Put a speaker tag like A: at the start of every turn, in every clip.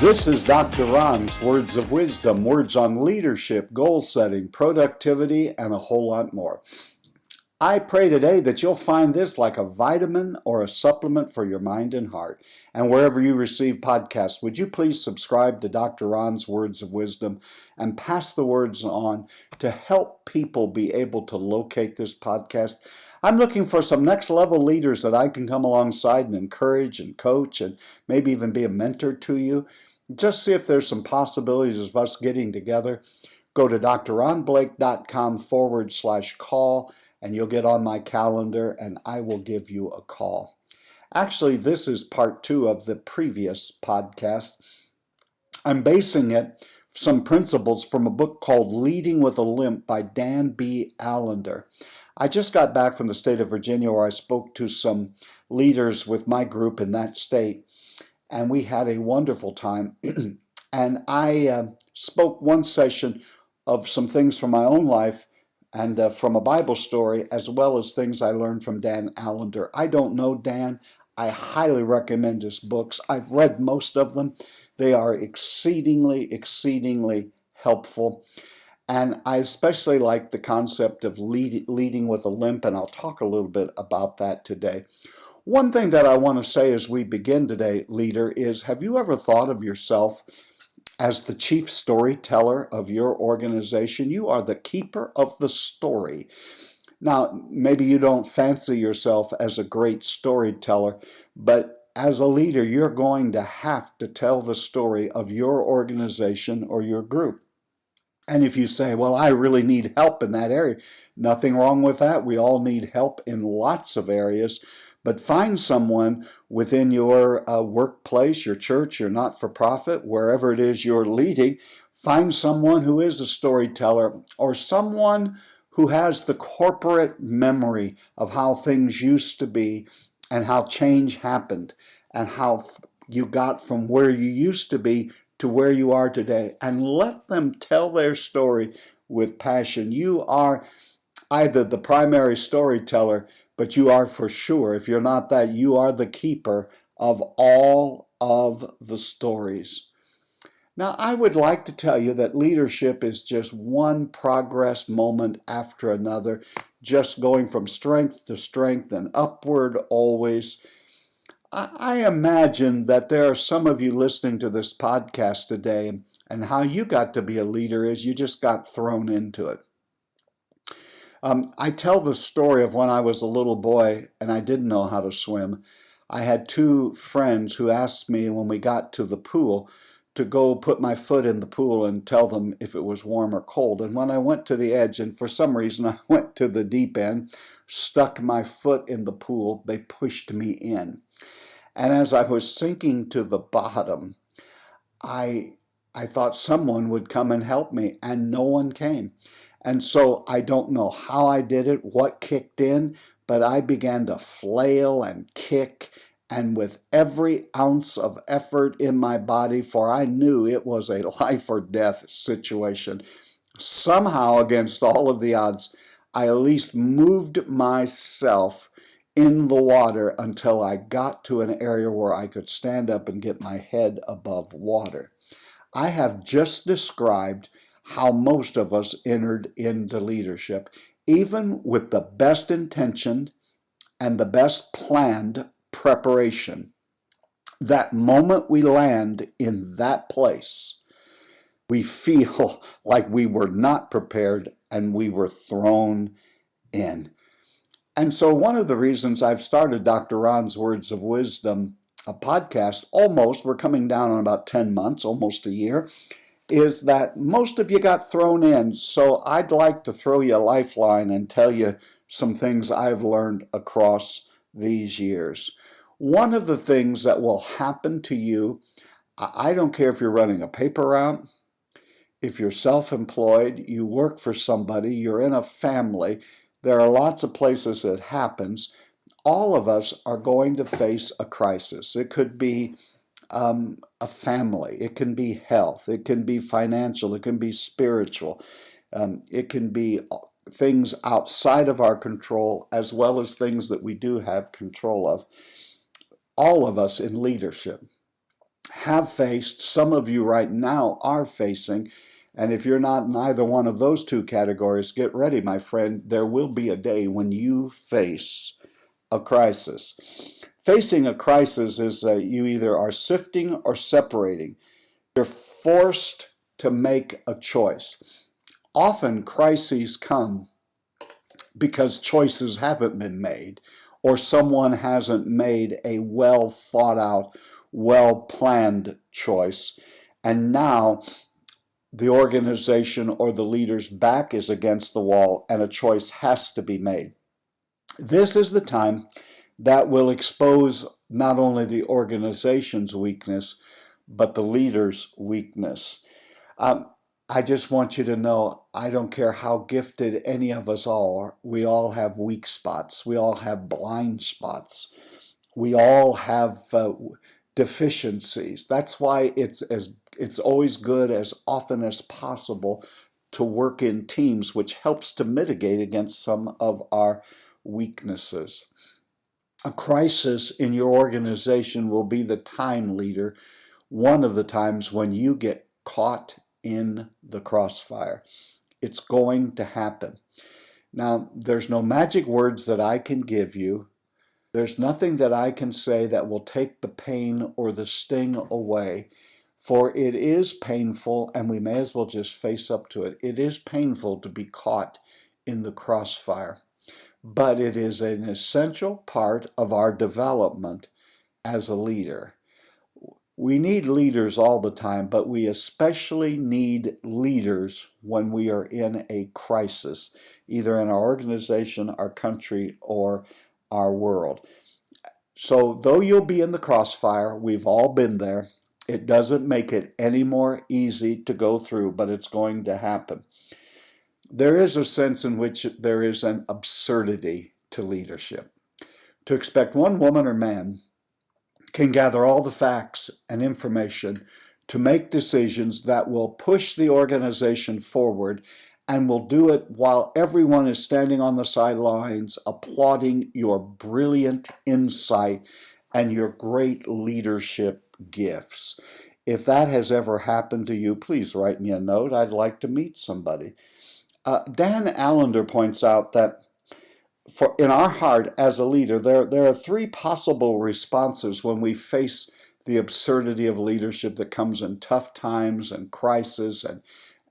A: This is Dr. Ron's Words of Wisdom, words on leadership, goal setting, productivity, and a whole lot more. I pray today that you'll find this like a vitamin or a supplement for your mind and heart. And wherever you receive podcasts, would you please subscribe to Dr. Ron's Words of Wisdom and pass the words on to help people be able to locate this podcast? I'm looking for some next level leaders that I can come alongside and encourage and coach and maybe even be a mentor to you. Just see if there's some possibilities of us getting together. Go to drronblake.com/call and you'll get on my calendar and I will give you a call. Actually, this is part 2 of the previous podcast. I'm basing it some principles from a book called Leading with a Limp by Dan B. Allender. I just got back from the state of Virginia where I spoke to some leaders with my group in that state, and we had a wonderful time. And I spoke one session of some things from my own life and from a Bible story, as well as things I learned from Dan Allender. I don't know Dan. I highly recommend his books. I've read most of them. They are exceedingly helpful. And I especially like the concept of leading with a limp, and I'll talk a little bit about that today. One thing that I want to say as we begin today, leader, is have you ever thought of yourself as the chief storyteller of your organization? You are the keeper of the story. Now, maybe you don't fancy yourself as a great storyteller, but as a leader, you're going to have to tell the story of your organization or your group. And if you say, well, I really need help in that area, nothing wrong with that. We all need help in lots of areas. But find someone within your workplace, your church, your not-for-profit, wherever it is you're leading, find someone who is a storyteller or someone who has the corporate memory of how things used to be and how change happened and how you got from where you used to be to where you are today, and let them tell their story with passion. You are either the primary storyteller, but you are for sure, if you're not that, you are the keeper of all of the stories. Now, I would like to tell you that leadership is just one progress moment after another, just going from strength to strength and upward always. I imagine that there are some of you listening to this podcast today, and how you got to be a leader is you just got thrown into it. I tell the story of when I was a little boy and I didn't know how to swim. I had 2 friends who asked me when we got to the pool to go put my foot in the pool and tell them if it was warm or cold. And when I went to the edge, and for some reason I went to the deep end, stuck my foot in the pool, they pushed me in. And as I was sinking to the bottom, I thought someone would come and help me, and no one came. And so I don't know how I did it, what kicked in, but I began to flail and kick, and with every ounce of effort in my body, for I knew it was a life or death situation. Somehow, against all of the odds, I at least moved myself in the water until I got to an area where I could stand up and get my head above water. I have just described how most of us entered into leadership, even with the best intention and the best planned preparation. That moment we land in that place, we feel like we were not prepared and we were thrown in. And so one of the reasons I've started Dr. Ron's Words of Wisdom, a podcast, we're coming down on about 10 months, almost a year, is that most of you got thrown in. So I'd like to throw you a lifeline and tell you some things I've learned across these years. One of the things that will happen to you, I don't care if you're running a paper route, if you're self-employed, you work for somebody, you're in a family, there are lots of places it happens. All of us are going to face a crisis. It could be a family. It can be health. It can be financial. It can be spiritual. It can be things outside of our control as well as things that we do have control of. All of us in leadership. have faced, some of you right now are facing, and if you're not in either one of those two categories, get ready, my friend. There will be a day when you face a crisis. Facing a crisis is you either are sifting or separating. You're forced to make a choice. Often crises come because choices haven't been made, or someone hasn't made a well thought out, well planned choice. And now the organization or the leader's back is against the wall and a choice has to be made. This is the time that will expose not only the organization's weakness, but the leader's weakness. Um, I just want you to know, I don't care how gifted any of us all are, we all have weak spots. We all have blind spots. We all have deficiencies. That's why it's always good as often as possible to work in teams, which helps to mitigate against some of our weaknesses. A crisis in your organization will be the time, leader, one of the times when you get caught in the crossfire. It's going to happen. Now, there's no magic words that I can give you. There's nothing that I can say that will take the pain or the sting away, for it is painful, and we may as well just face up to it. It is painful to be caught in the crossfire, but it is an essential part of our development as a leader. We need leaders all the time, but we especially need leaders when we are in a crisis, either in our organization, our country, or our world. So though you'll be in the crossfire, we've all been there. It doesn't make it any more easy to go through, but it's going to happen. There is a sense in which there is an absurdity to leadership. To expect one woman or man can gather all the facts and information to make decisions that will push the organization forward and will do it while everyone is standing on the sidelines applauding your brilliant insight and your great leadership gifts. If that has ever happened to you, please write me a note. I'd like to meet somebody. Dan Allender points out that in our heart as a leader, there are three possible responses when we face the absurdity of leadership that comes in tough times and crisis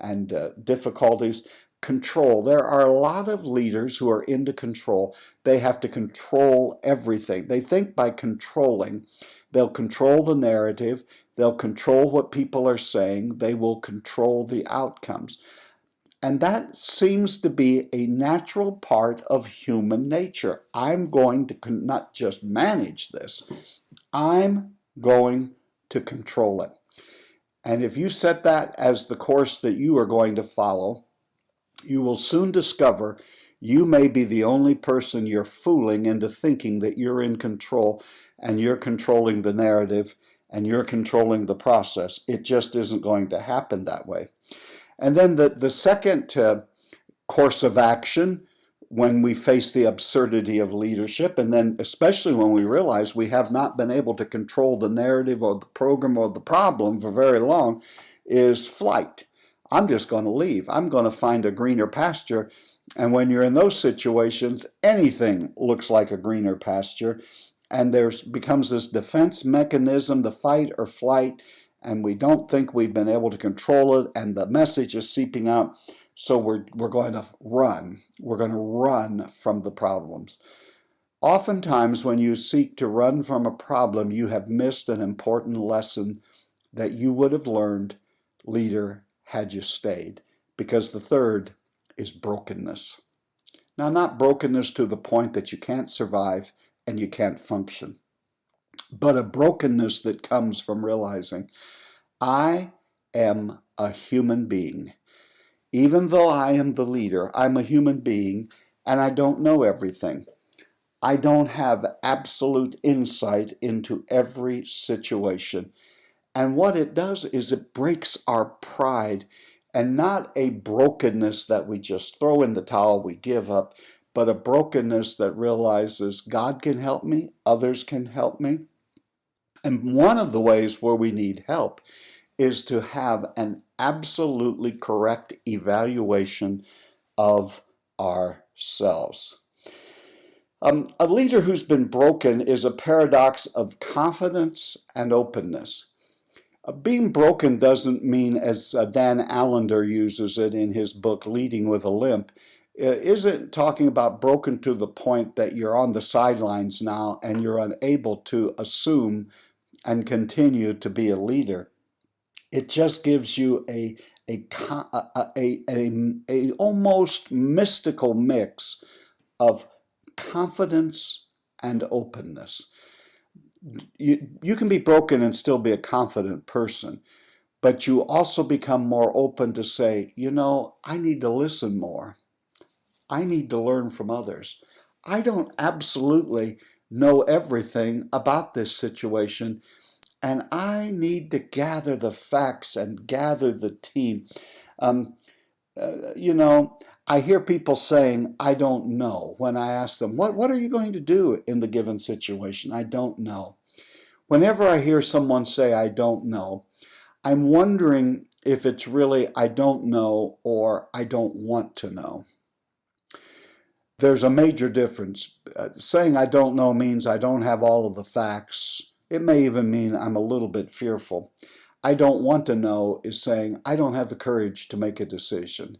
A: and difficulties. Control. There are a lot of leaders who are into control. They have to control everything. They think by controlling, they'll control the narrative, they'll control what people are saying, they will control the outcomes. And that seems to be a natural part of human nature. I'm going to not just manage this, I'm going to control it. And if you set that as the course that you are going to follow, you will soon discover you may be the only person you're fooling into thinking that you're in control and you're controlling the narrative and you're controlling the process. It just isn't going to happen that way. And then the second course of action when we face the absurdity of leadership, and then especially when we realize we have not been able to control the narrative or the program or the problem for very long, is flight. I'm just going to leave. I'm going to find a greener pasture. And when you're in those situations, anything looks like a greener pasture. And there becomes this defense mechanism, the fight or flight, and we don't think we've been able to control it, and the message is seeping out. So we're going to run. We're going to run from the problems. Oftentimes, when you seek to run from a problem, you have missed an important lesson that you would have learned, leader, had you stayed. Because the third is brokenness. Now, not brokenness to the point that you can't survive and you can't function, but a brokenness that comes from realizing I am a human being. Even though I am the leader, I'm a human being and I don't know everything. I don't have absolute insight into every situation. And what it does is it breaks our pride, and not a brokenness that we just throw in the towel, we give up, but a brokenness that realizes God can help me, others can help me, And one of the ways where we need help is to have an absolutely correct evaluation of ourselves. A leader who's been broken is a paradox of confidence and openness. Being broken doesn't mean, as Dan Allender uses it in his book, Leading with a Limp, isn't talking about broken to the point that you're on the sidelines now and you're unable to assume and continue to be a leader. It just gives you a almost mystical mix of confidence and openness. You can be broken and still be a confident person, but you also become more open to say, I need to listen more. I need to learn from others. I don't absolutely know everything about this situation, and I need to gather the facts and gather the team. Um, I hear people saying, I don't know, when I ask them, what are you going to do in the given situation? I don't know. Whenever I hear someone say, I don't know, I'm wondering if it's really, I don't know or I don't want to know. There's a major difference. Saying I don't know means I don't have all of the facts. It may even mean I'm a little bit fearful. I don't want to know is saying I don't have the courage to make a decision.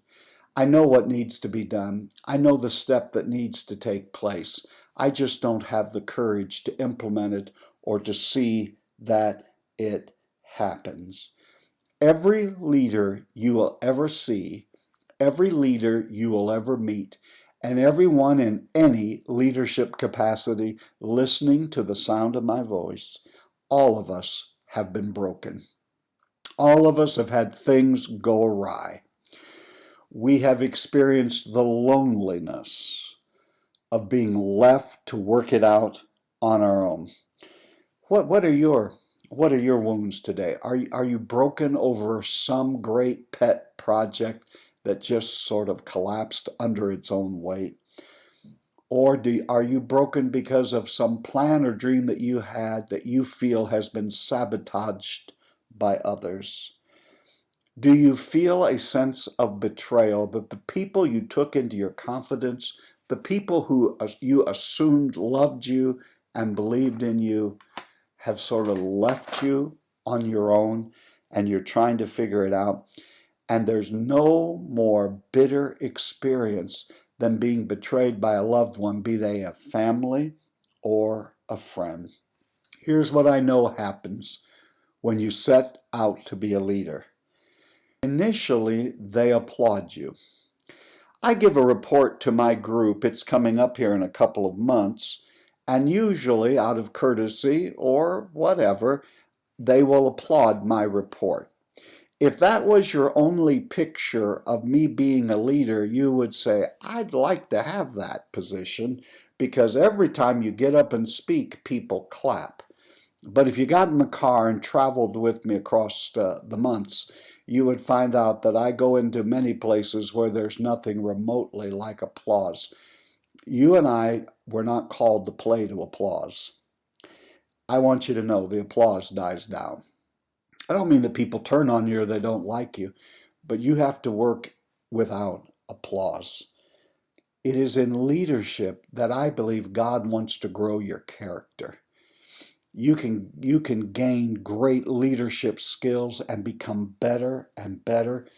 A: I know what needs to be done. I know the step that needs to take place. I just don't have the courage to implement it or to see that it happens. Every leader you will ever see, every leader you will ever meet, and everyone in any leadership capacity listening to the sound of my voice, all of us have been broken. All of us have had things go awry. We have experienced the loneliness of being left to work it out on our own. What are your wounds today? Are you broken over some great pet project that just sort of collapsed under its own weight? Or are you broken because of some plan or dream that you had that you feel has been sabotaged by others? Do you feel a sense of betrayal that the people you took into your confidence, the people who you assumed loved you and believed in you, have sort of left you on your own and you're trying to figure it out? And there's no more bitter experience than being betrayed by a loved one, be they a family or a friend. Here's what I know happens when you set out to be a leader. Initially, they applaud you. I give a report to my group. It's coming up here in a couple of months, and usually, out of courtesy or whatever, they will applaud my report. If that was your only picture of me being a leader, you would say, I'd like to have that position, because every time you get up and speak, people clap. But if you got in the car and traveled with me across the months, you would find out that I go into many places where there's nothing remotely like applause. You and I were not called to play to applause. I want you to know the applause dies down. I don't mean that people turn on you or they don't like you, but you have to work without applause. It is in leadership that I believe God wants to grow your character. You can gain great leadership skills and become better and better,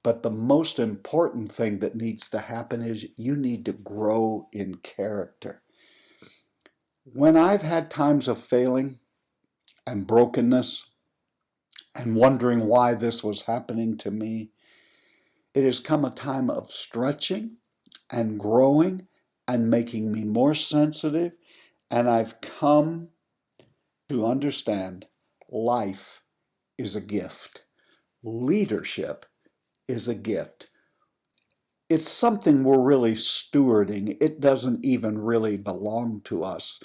A: but the most important thing that needs to happen is you need to grow in character. When I've had times of failing and brokenness and wondering why this was happening to me, it has come a time of stretching and growing and making me more sensitive, and I've come to understand life is a gift. Leadership is a gift. It's something we're really stewarding. It doesn't even really belong to us.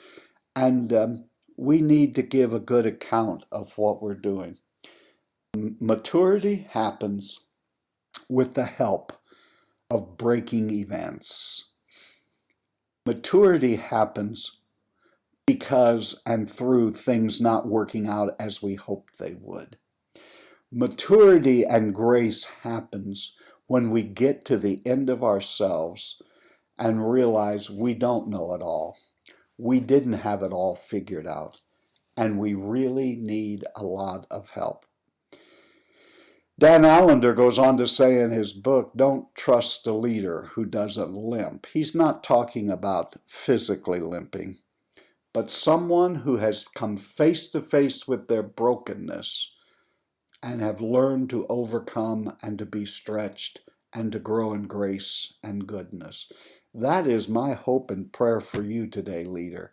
A: And we need to give a good account of what we're doing. Maturity happens with the help of breaking events. Maturity happens because and through things not working out as we hoped they would. Maturity and grace happens when we get to the end of ourselves and realize we don't know it all. We didn't have it all figured out, and we really need a lot of help. Dan Allender goes on to say in his book, don't trust a leader who doesn't limp. He's not talking about physically limping, but someone who has come face to face with their brokenness and have learned to overcome and to be stretched and to grow in grace and goodness. That is my hope and prayer for you today, leader,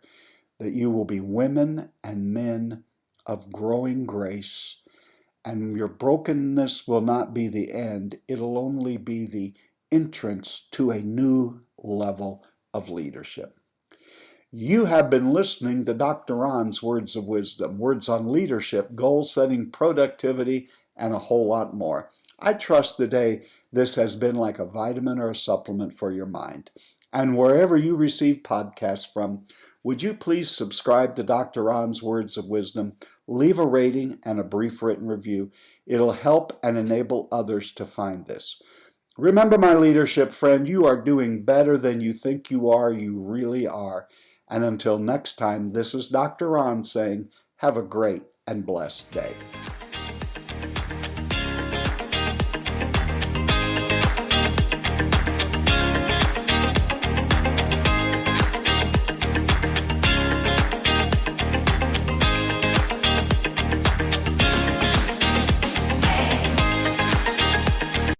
A: that you will be women and men of growing grace, and your brokenness will not be the end. It'll only be the entrance to a new level of leadership. You have been listening to Dr. Ron's Words of Wisdom, words on leadership, goal setting, productivity, and a whole lot more. I trust today this has been like a vitamin or a supplement for your mind. And wherever you receive podcasts from, would you please subscribe to Dr. Ron's Words of Wisdom, leave a rating and a brief written review. It'll help and enable others to find this. Remember, my leadership friend, you are doing better than you think you are. You really are. And until next time, this is Dr. Ron saying, have a great and blessed day.